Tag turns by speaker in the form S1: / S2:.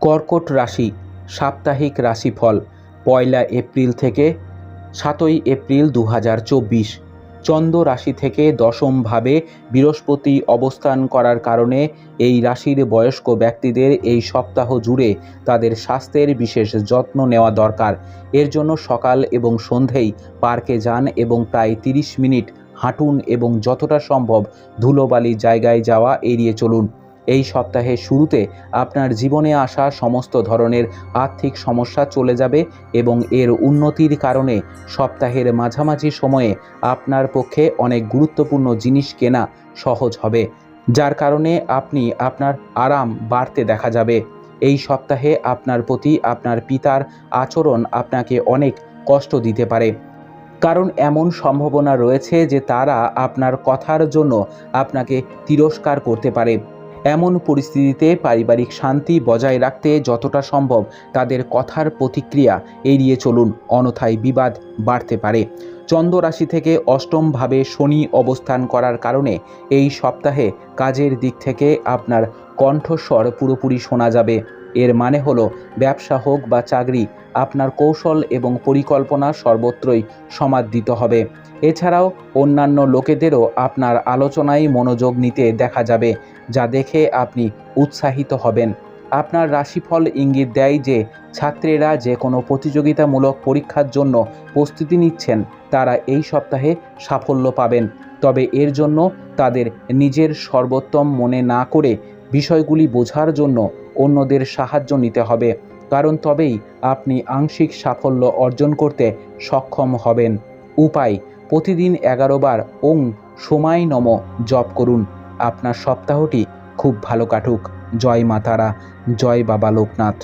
S1: কর্কট রাশি সাপ্তাহিক রাশিফল ১লা এপ্রিল থেকে ৭ই এপ্রিল ২০২৪। চন্দ্র রাশি থেকে দশমভাবে বৃহস্পতি অবস্থান করার কারণে এই রাশির বয়স্ক ব্যক্তিদের এই সপ্তাহ জুড়ে তাদের স্বাস্থ্যের বিশেষ যত্ন নেওয়া দরকার। এর জন্য সকাল এবং সন্ধেয় পার্কে যান এবং প্রায় ৩০ মিনিট হাঁটুন এবং যতটা সম্ভব ধুলোবালি জায়গায় যাওয়া এড়িয়ে চলুন। এই সপ্তাহের শুরুতে আপনার জীবনে আসা সমস্ত ধরনের আর্থিক সমস্যা চলে যাবে এবং এর উন্নতির কারণে সপ্তাহের মাঝামাঝি সময়ে আপনার পক্ষে অনেক গুরুত্বপূর্ণ জিনিস কেনা সহজ হবে, যার কারণে আপনি আপনার আরাম বাড়তে দেখা যাবে। এই সপ্তাহে আপনার প্রতি আপনার পিতার আচরণ আপনাকে অনেক কষ্ট দিতে পারে, কারণ এমন সম্ভাবনা রয়েছে যে তারা আপনার কথার জন্য আপনাকে তিরস্কার করতে পারে। এমন পরিস্থিতিতে পারিবারিক শান্তি বজায় রাখতে যতটা সম্ভব তাদের কথার প্রতিক্রিয়া এড়িয়ে চলুন, অন্যথায় বিবাদ বাড়তে পারে। চন্দ্র রাশি থেকে অষ্টমভাবে শনি অবস্থান করার কারণে এই সপ্তাহে কাজের দিক থেকে আপনার কণ্ঠস্বর পুরোপুরি শোনা যাবে। এর মানে হলো ব্যবসা হোক বা চাকরি, আপনার কৌশল এবং পরিকল্পনা সর্বত্রই সমাদৃত হবে। এছাড়াও অন্যান্য লোকেদেরও আপনার আলোচনায় মনোযোগ নিতে দেখা যাবে, যা দেখে আপনি উৎসাহিত হবেন। আপনার রাশিফল ইঙ্গিত দেয় যে ছাত্রেরা যে কোনো প্রতিযোগিতামূলক পরীক্ষার জন্য প্রস্তুতি নিচ্ছেন তারা এই সপ্তাহে সাফল্য পাবেন, তবে এর জন্য তাদের নিজের সর্বোত্তম মনে না করে বিষয়গুলি বোঝার জন্য অন্যদের সাহায্য নিতে হবে, কারণ তবেই আপনি আংশিক সাফল্য অর্জন করতে সক্ষম হবেন। উপায়: প্রতিদিন ১১ বার ওং সোমায় নম জপ করুন। আপনার সপ্তাহটি খুব ভালো কাটুক। জয় মা তারা, জয় বাবা লোকনাথ।